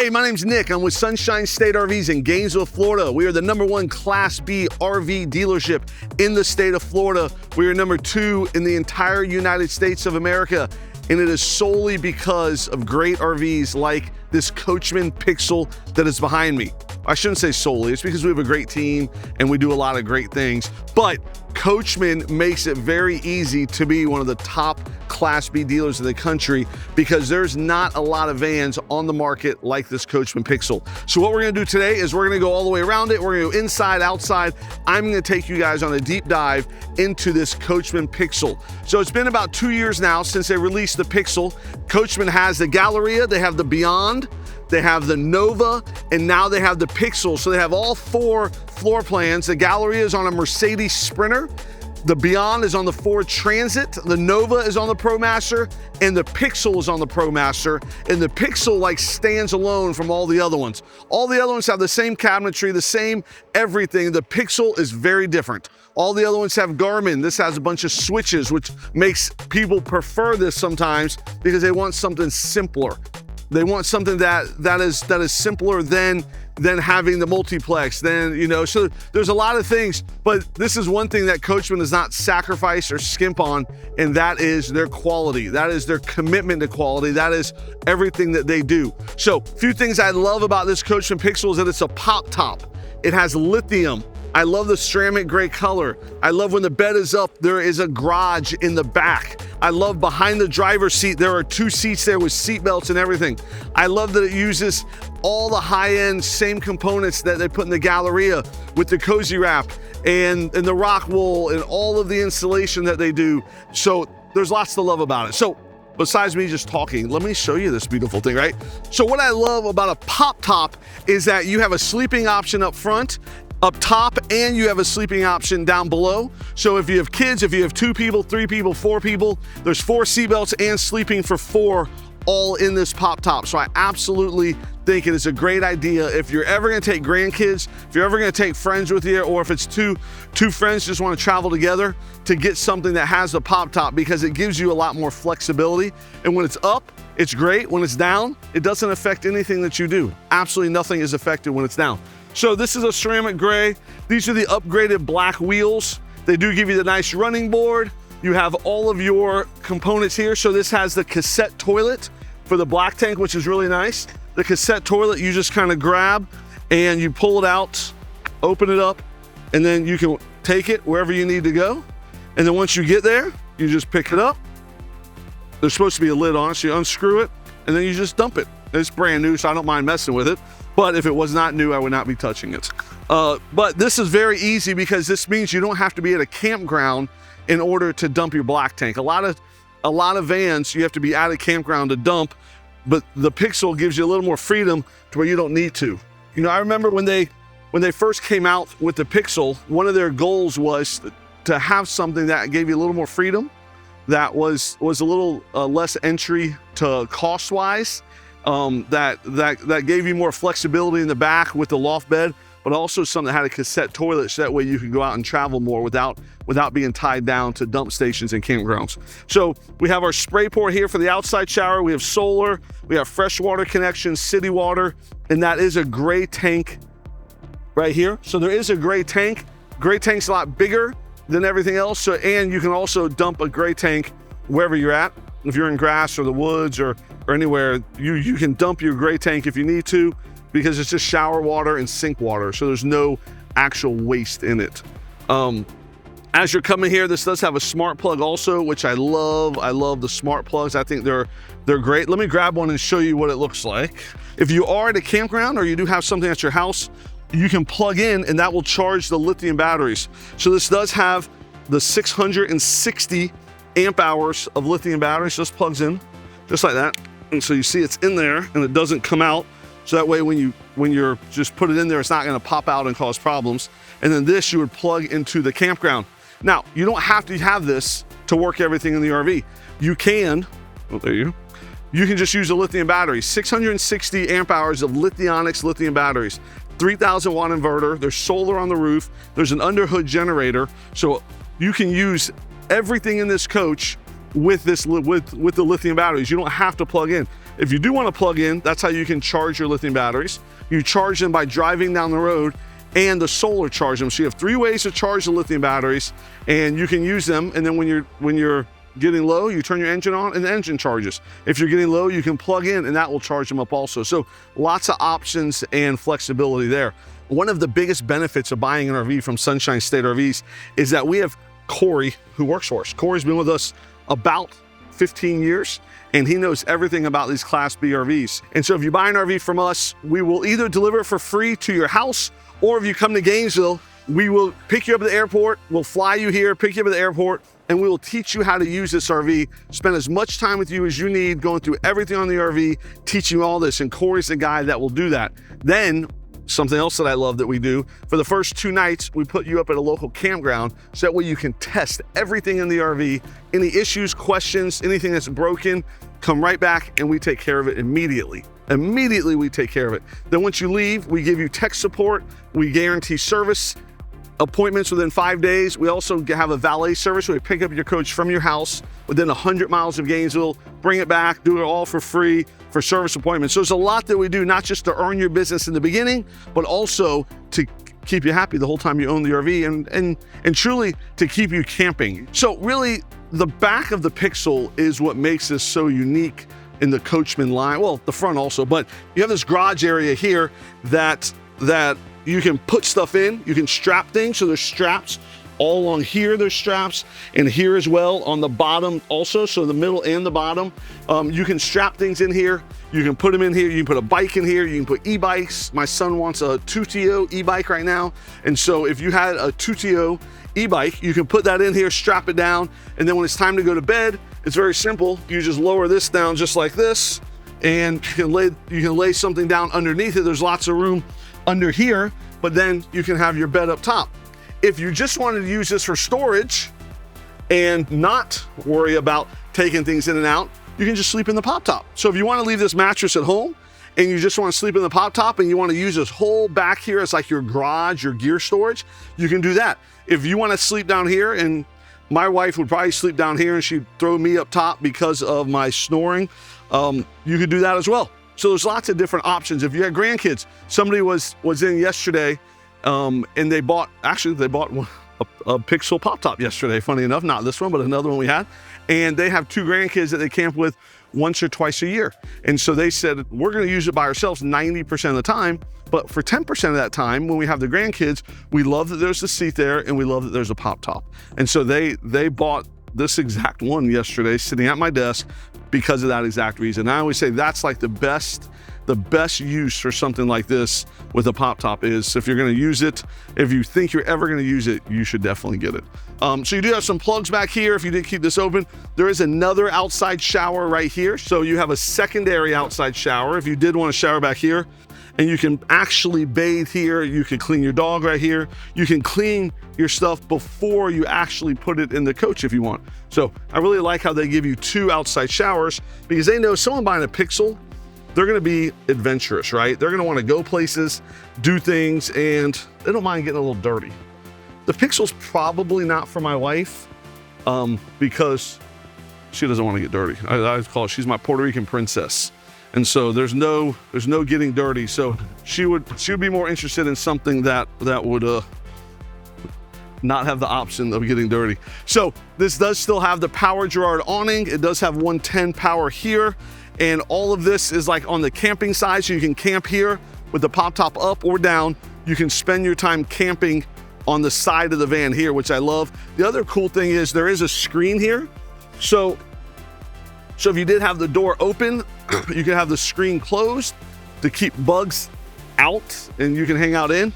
Hey, my name's Nick. I'm with Sunshine State RVs in Gainesville, Florida. We are the #1 Class B RV dealership in the state of Florida. We are #2 in the entire United States of America. And it is solely because of great RVs like this Coachmen Pixel that is behind me. I shouldn't say solely, it's because we have a great team and we do a lot of great things, but Coachmen makes it very easy to be one of the top Class B dealers in the country because there's not a lot of vans on the market like this Coachmen Pixel. So what we're gonna do today is we're gonna go all the way around it. We're gonna go inside, outside. I'm gonna take you guys on a deep dive into this Coachmen Pixel. So it's been about 2 years now since they released the Pixel. Coachmen has the Galleria, they have the Beyond, they have the Nova, and now they have the Pixel. So they have all 4 floor plans. The Galleria is on a Mercedes Sprinter. The Beyond is on the Ford Transit. The Nova is on the ProMaster, and the Pixel is on the ProMaster. And the Pixel like stands alone from all the other ones. All the other ones have the same cabinetry, the same everything. The Pixel is very different. All the other ones have Garmin. This has a bunch of switches, which makes people prefer this sometimes because they want something simpler. They want something that is simpler than having the multiplex, so there's a lot of things, but this is one thing that Coachmen does not sacrifice or skimp on, and that is their quality. That is their commitment to quality. That is everything that they do. So a few things I love about this Coachmen Pixel is that it's a pop top. It has lithium. I love the ceramic gray color. I love when the bed is up, there is a garage in the back. I love behind the driver's seat, there are 2 seats there with seat belts and everything. I love that it uses all the high-end same components that they put in the Galleria with the cozy wrap and the rock wool and all of the installation that they do. So there's lots to love about it. So besides me just talking, let me show you this beautiful thing, right? So what I love about a pop top is that you have a sleeping option up front, up top, and you have a sleeping option down below. So if you have kids, if you have 2 people, 3 people, 4 people, there's 4 seatbelts and sleeping for 4 all in this pop top. So I absolutely think it is a great idea if you're ever gonna take grandkids, if you're ever gonna take friends with you, or if it's two friends just wanna travel together, to get something that has the pop top because it gives you a lot more flexibility. And when it's up, it's great. When it's down, it doesn't affect anything that you do. Absolutely nothing is affected when it's down. So this is a ceramic gray. These are the upgraded black wheels. They do give you the nice running board. You have all of your components here. So this has the cassette toilet for the black tank, which is really nice. The cassette toilet, you just kind of grab and you pull it out, open it up, and then you can take it wherever you need to go. And then once you get there, you just pick it up. There's supposed to be a lid on it, so you unscrew it, and then you just dump it. It's brand new, so I don't mind messing with it. But if it was not new, I would not be touching it. But this is very easy because this means you don't have to be at a campground in order to dump your black tank. A lot of vans, you have to be at a campground to dump, but the Pixel gives you a little more freedom to where you don't need to. You know, I remember when they first came out with the Pixel, one of their goals was to have something that gave you a little more freedom, that was a little less entry to cost-wise, that gave you more flexibility in the back with the loft bed, but also something that had a cassette toilet so that way you could go out and travel more without being tied down to dump stations and campgrounds. So we have our spray port here for the outside shower. We have solar, we have freshwater connection, city water, and that is a gray tank right here. So there is a gray tank. Gray tank's a lot bigger than everything else. So, and you can also dump a gray tank wherever you're at. If you're in grass or the woods or anywhere, you can dump your gray tank if you need to, because it's just shower water and sink water. So there's no actual waste in it. As you're coming here, this does have a smart plug also, which I love. I love the smart plugs. I think they're great. Let me grab one and show you what it looks like. If you are at a campground or you do have something at your house, you can plug in and that will charge the lithium batteries. So this does have the 660 amp hours of lithium batteries. Just plugs in just like that. And so you see it's in there and it doesn't come out. So that way when you're just put it in there, it's not gonna pop out and cause problems. And then this you would plug into the campground. Now, you don't have to have this to work everything in the RV. You can, oh, there you go. You can just use a lithium battery. 660 amp hours of Lithionics lithium batteries. 3,000 watt inverter, there's solar on the roof, there's an underhood generator. So you can use everything in this coach with the lithium batteries. You don't have to plug in. If you do want to plug in, that's how you can charge your lithium batteries. You charge them by driving down the road and the solar charge them. So you have 3 ways to charge the lithium batteries, and you can use them. And then when you're getting low, you turn your engine on and the engine charges. If you're getting low, you can plug in and that will charge them up also. So lots of options and flexibility there. One of the biggest benefits of buying an RV from Sunshine State RVs is that we have Corey who works for us. Corey's been with us about 15 years, and he knows everything about these Class B RVs. And so if you buy an RV from us, we will either deliver it for free to your house, or if you come to Gainesville, we will pick you up at the airport, we'll fly you here, pick you up at the airport, and we will teach you how to use this RV, spend as much time with you as you need, going through everything on the RV, teaching you all this, and Corey's the guy that will do that. Then, something else that I love that we do, for the first 2 nights, we put you up at a local campground, so that way you can test everything in the RV, any issues, questions, anything that's broken, come right back and we take care of it immediately. Immediately we take care of it. Then once you leave, we give you tech support, we guarantee service, appointments within 5 days. We also have a valet service where we pick up your coach from your house within 100 miles of Gainesville, bring it back, do it all for free for service appointments. So there's a lot that we do, not just to earn your business in the beginning, but also to keep you happy the whole time you own the RV and truly to keep you camping. So really, the back of the Pixel is what makes this so unique in the Coachmen line. Well, the front also, but you have this garage area here that you can put stuff in, you can strap things. So there's straps all along here, there's straps, and here as well on the bottom also. So the middle and the bottom, you can strap things in here. You can put them in here. You can put a bike in here. You can put e-bikes. My son wants a 2TO e-bike right now. And so if you had a 2TO e-bike, you can put that in here, strap it down. And then when it's time to go to bed, it's very simple. You just lower this down just like this, and you can lay something down underneath it. There's lots of room under here, but then you can have your bed up top. If you just wanted to use this for storage and not worry about taking things in and out, you can just sleep in the pop top. So if you want to leave this mattress at home and you just want to sleep in the pop top and you want to use this whole back here as like your garage, your gear storage, you can do that. If you want to sleep down here, and my wife would probably sleep down here and she'd throw me up top because of my snoring, you could do that as well. So there's lots of different options. If you had grandkids, somebody was in yesterday, and they bought a Pixel pop top yesterday, funny enough, not this one, but another one we had. And they have 2 grandkids that they camp with once or twice a year. And so they said, we're gonna use it by ourselves 90% of the time, but for 10% of that time, when we have the grandkids, we love that there's a seat there and we love that there's a pop top. And so they bought this exact one yesterday, sitting at my desk, because of that exact reason. I always say that's like the best use for something like this with a pop top is, if you're gonna use it, if you think you're ever gonna use it, you should definitely get it. So you do have some plugs back here if you did keep this open. There is another outside shower right here. So you have a secondary outside shower if you did want to shower back here. And you can actually bathe here. You can clean your dog right here. You can clean your stuff before you actually put it in the coach if you want. So I really like how they give you 2 outside showers, because they know someone buying a Pixel, they're gonna be adventurous, right? They're gonna wanna go places, do things, and they don't mind getting a little dirty. The Pixel's probably not for my wife, because she doesn't wanna get dirty. I call it, she's my Puerto Rican princess. And so there's no getting dirty. So she would be more interested in something that would not have the option of getting dirty. So this does still have the power Girard awning. It does have 110 power here. And all of this is like on the camping side. So you can camp here with the pop top up or down. You can spend your time camping on the side of the van here, which I love. The other cool thing is there is a screen here. So if you did have the door open, you can have the screen closed to keep bugs out and you can hang out in.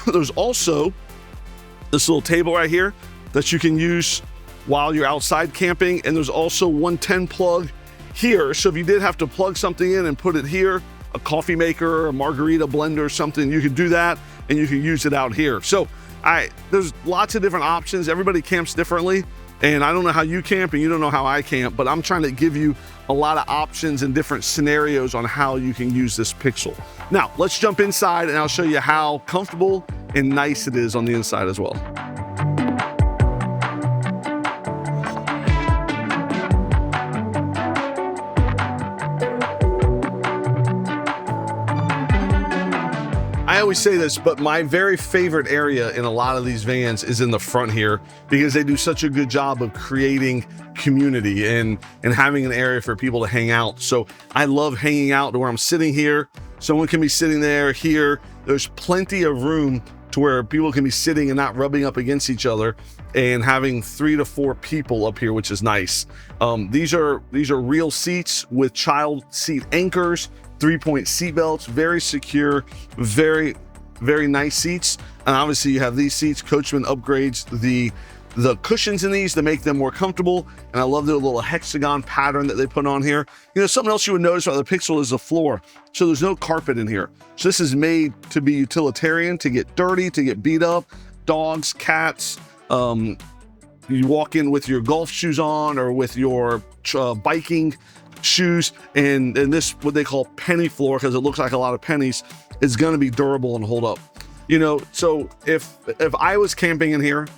There's also this little table right here that you can use while you're outside camping. And there's also 110 plug here. So if you did have to plug something in and put it here, a coffee maker, a margarita blender or something, you could do that and you can use it out here. So there's lots of different options. Everybody camps differently. And I don't know how you camp and you don't know how I camp, but I'm trying to give you a lot of options and different scenarios on how you can use this Pixel. Now, let's jump inside and I'll show you how comfortable and nice it is on the inside as well. I always say this, but my very favorite area in a lot of these vans is in the front here, because they do such a good job of creating community and having an area for people to hang out. So I love hanging out to where I'm sitting here. Someone can be sitting there, here. There's plenty of room to where people can be sitting and not rubbing up against each other, and having 3 to 4 people up here, which is nice. These are real seats with child seat anchors, 3-point seat belts, very secure, very nice seats. And obviously you have these seats. Coachmen upgrades the cushions in these to make them more comfortable. And I love the little hexagon pattern that they put on here. You know, something else you would notice about the Pixel is the floor. So there's no carpet in here. So this is made to be utilitarian, to get dirty, to get beat up, dogs, cats. You walk in with your golf shoes on, or with your biking shoes, and this, what they call penny floor, because it looks like a lot of pennies, is going to be durable and hold up. You know, so if I was camping in here,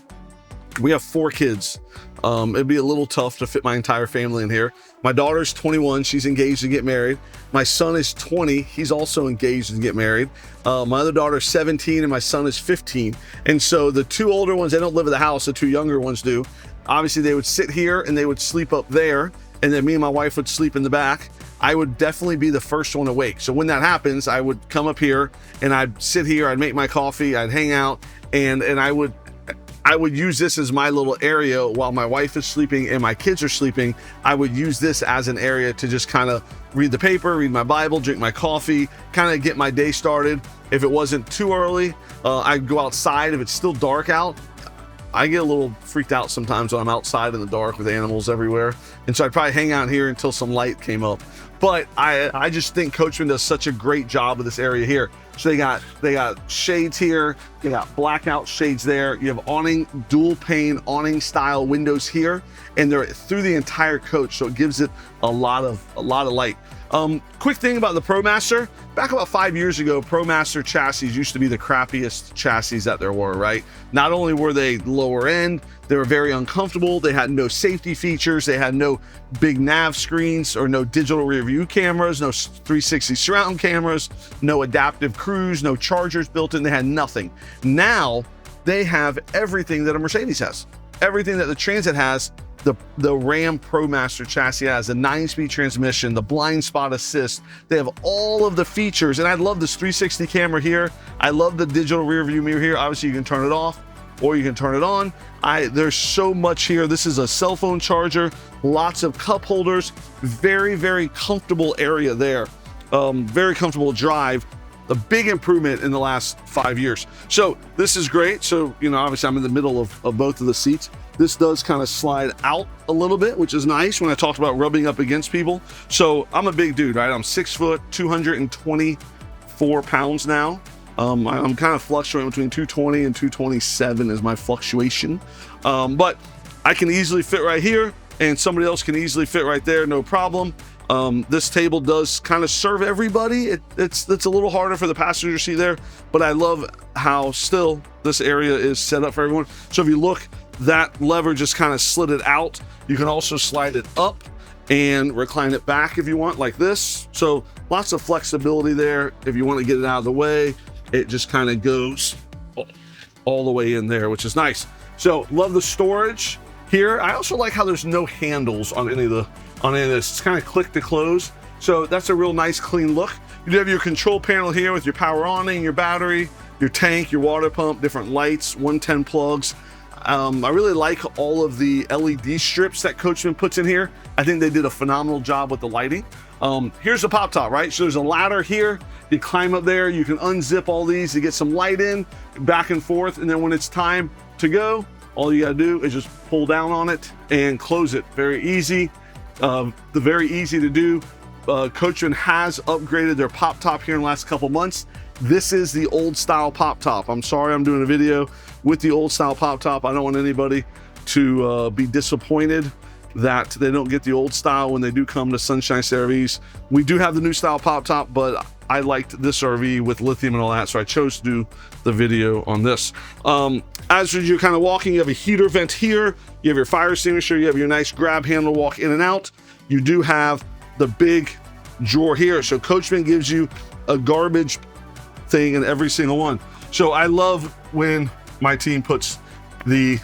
we have 4 kids. It'd be a little tough to fit my entire family in here. My daughter's 21, she's engaged to get married. My son is 20, he's also engaged to get married. My other daughter's 17 and my son is 15. And so the 2 older ones, they don't live at the house, the 2 younger ones do. Obviously they would sit here and they would sleep up there, and then me and my wife would sleep in the back. I would definitely be the first one awake. So when that happens, I would come up here and I'd sit here, I'd make my coffee, I'd hang out, and I would use this as my little area while my wife is sleeping and my kids are sleeping. I would use this as an area to just kind of read the paper, read my Bible, drink my coffee, kind of get my day started. If it wasn't too early, I'd go outside. If it's still dark out, I get a little freaked out sometimes when I'm outside in the dark with animals everywhere. And so I'd probably hang out here until some light came up. But I just think Coachmen does such a great job with this area here. So they got shades here, they got blackout shades there. You have awning, dual pane awning style windows here, and they're through the entire coach, so it gives it a lot of light. Quick thing about the ProMaster. Back about 5 years ago, ProMaster chassis used to be the crappiest chassis that there were, right? Not only were they lower end, they were very uncomfortable. They had no safety features. They had no big nav screens or no digital rear view cameras, no 360 surround cameras, no adaptive cruise, no chargers built in. They had nothing. Now they have everything that a Mercedes has, everything that the Transit has. The Ram ProMaster chassis has a 9-speed transmission, the blind spot assist. They have all of the features, and I love this 360 camera here. I love the digital rear view mirror here. Obviously you can turn it off or you can turn it on. There's so much here. This is a cell phone charger, lots of cup holders, very comfortable area there. Very comfortable drive. A big improvement in the last 5 years. So this is great. So, you know, obviously I'm in the middle of both of the seats. This does kind of slide out a little bit, which is nice when I talked about rubbing up against people. So I'm a big dude, right? I'm 6 foot, 224 pounds now. I'm kind of fluctuating between 220 and 227 is my fluctuation. But I can easily fit right here, and somebody else can easily fit right there, no problem. This table does kind of serve everybody. It's a little harder for the passenger seat there, but I love how still this area is set up for everyone. So if you look, that lever just kind of slid it out. You can also slide it up and recline it back if you want, like this. So lots of flexibility there. If you want to get it out of the way, it just kind of goes all the way in there, which is nice. So love the storage here. I also like how there's no handles on any of this. It's kind of click to close. So that's a real nice clean look. You do have your control panel here with your power awning, your battery, your tank, your water pump, different lights, 110 plugs. I really like all of the LED strips that Coachmen puts in here. I think they did a phenomenal job with the lighting. Here's the pop top, right? So there's a ladder here. You climb up there, you can unzip all these to get some light in, back and forth. And then when it's time to go, all you gotta do is just pull down on it and close it. Very easy. Very easy to do. Coachmen has upgraded their pop top here in the last couple months. This is the old style pop top. I'm sorry I'm doing a video with the old style pop top. I don't want anybody to be disappointed that they don't get the old style when they do come to Sunshine State RVs. We do have the new style pop top, but I liked this RV with lithium and all that, so I chose to do the video on this. As you're kind of walking, you have a heater vent here, you have your fire extinguisher, you have your nice grab handle to walk in and out. You do have the big drawer here. So Coachmen gives you a garbage thing in every single one. So I love when my team puts the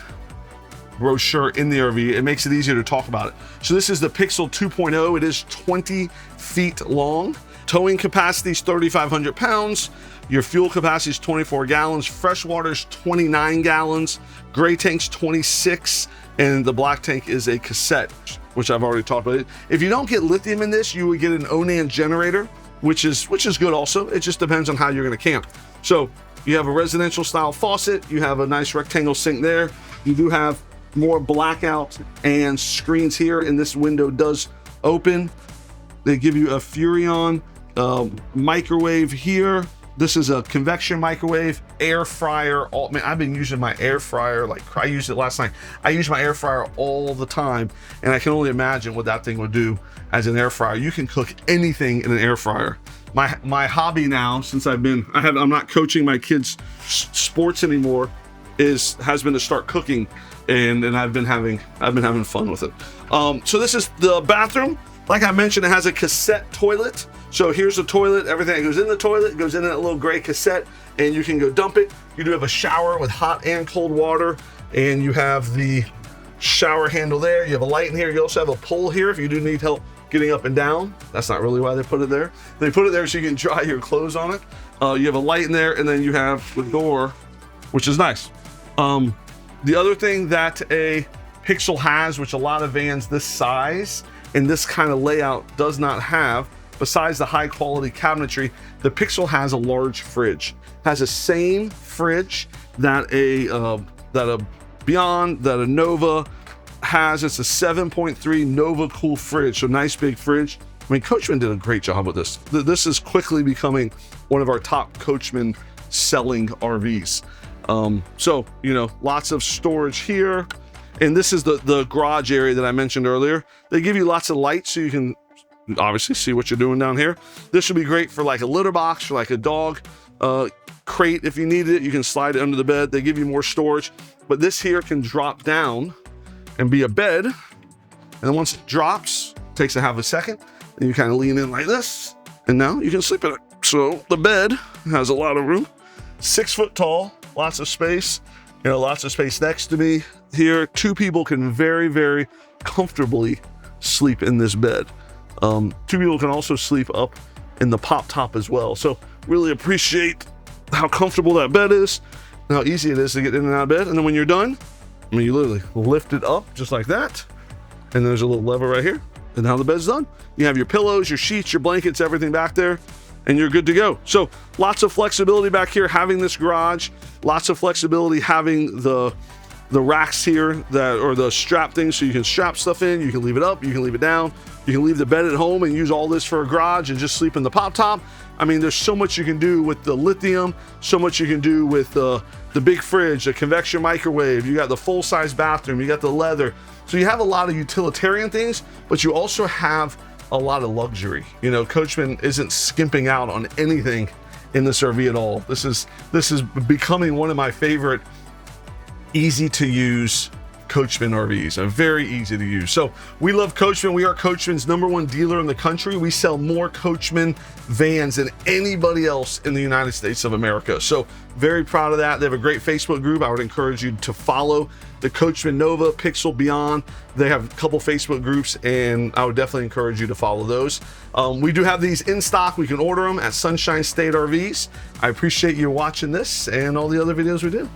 brochure in the RV. It makes it easier to talk about it. So this is the Pixel 2.0. It is 20 feet long. Towing capacity is 3,500 pounds. Your fuel capacity is 24 gallons. Fresh water is 29 gallons. Gray tank's 26. And the black tank is a cassette, which I've already talked about. If you don't get lithium in this, you would get an Awning generator, which is good also. It just depends on how you're gonna camp. So you have a residential style faucet. You have a nice rectangle sink there. You do have more blackout and screens here, and this window does open. They give you a Furrion microwave here. This is a convection microwave, air fryer. Man, I've been using my air fryer, like I used it last night. I use my air fryer all the time, and I can only imagine what that thing would do as an air fryer. You can cook anything in an air fryer. My hobby now, since I'm not coaching my kids' sports anymore, has been to start cooking, and I've been having fun with it. So this is the bathroom. Like I mentioned, it has a cassette toilet. So here's the toilet. Everything that goes in the toilet goes in that little gray cassette, and you can go dump it. You do have a shower with hot and cold water, and you have the shower handle there. You have a light in here. You also have a pole here if you do need help getting up and down. That's not really why they put it there. They put it there so you can dry your clothes on it. You have a light in there, and then you have the door, which is nice. The other thing that a Pixel has, which a lot of vans this size and this kind of layout does not have, besides the high quality cabinetry, the Pixel has a large fridge. Has the same fridge that a Beyond, that a Nova has. It's a 7.3 Nova Cool fridge, so nice big fridge. I mean, Coachmen did a great job with this. This is quickly becoming one of our top Coachmen selling RVs. So, you know, lots of storage here. And this is the garage area that I mentioned earlier. They give you lots of light so you can obviously see what you're doing down here. This would be great for like a litter box, for like a dog crate. If you needed it, you can slide it under the bed. They give you more storage, but this here can drop down and be a bed. And then once it drops, it takes a half a second, and you kind of lean in like this, and now you can sleep in it. So the bed has a lot of room, 6 foot tall, lots of space, you know, lots of space next to me here. 2 people can very, very comfortably sleep in this bed. 2 people can also sleep up in the pop top as well. So really appreciate how comfortable that bed is and how easy it is to get in and out of bed. And then when you're done, I mean, you literally lift it up just like that. And there's a little lever right here. And now the bed's done. You have your pillows, your sheets, your blankets, everything back there, and you're good to go. So lots of flexibility back here, having this garage, lots of flexibility having the racks here or the strap things, so you can strap stuff in, you can leave it up, you can leave it down, you can leave the bed at home and use all this for a garage and just sleep in the pop top. I mean, there's so much you can do with the Lithium, so much you can do with the big fridge, the convection microwave, you got the full-size bathroom, you got the leather. So you have a lot of utilitarian things, but you also have a lot of luxury. You know, Coachmen isn't skimping out on anything in this RV at all. This is becoming one of my favorite easy to use Coachmen RVs, are very easy to use. So we love Coachmen. We are Coachmen's #1 dealer in the country. We sell more Coachmen vans than anybody else in the United States of America. So very proud of that. They have a great Facebook group. I would encourage you to follow the Coachmen Nova, Pixel, Beyond. They have a couple Facebook groups, and I would definitely encourage you to follow those. We do have these in stock. We can order them at Sunshine State RVs. I appreciate you watching this and all the other videos we do.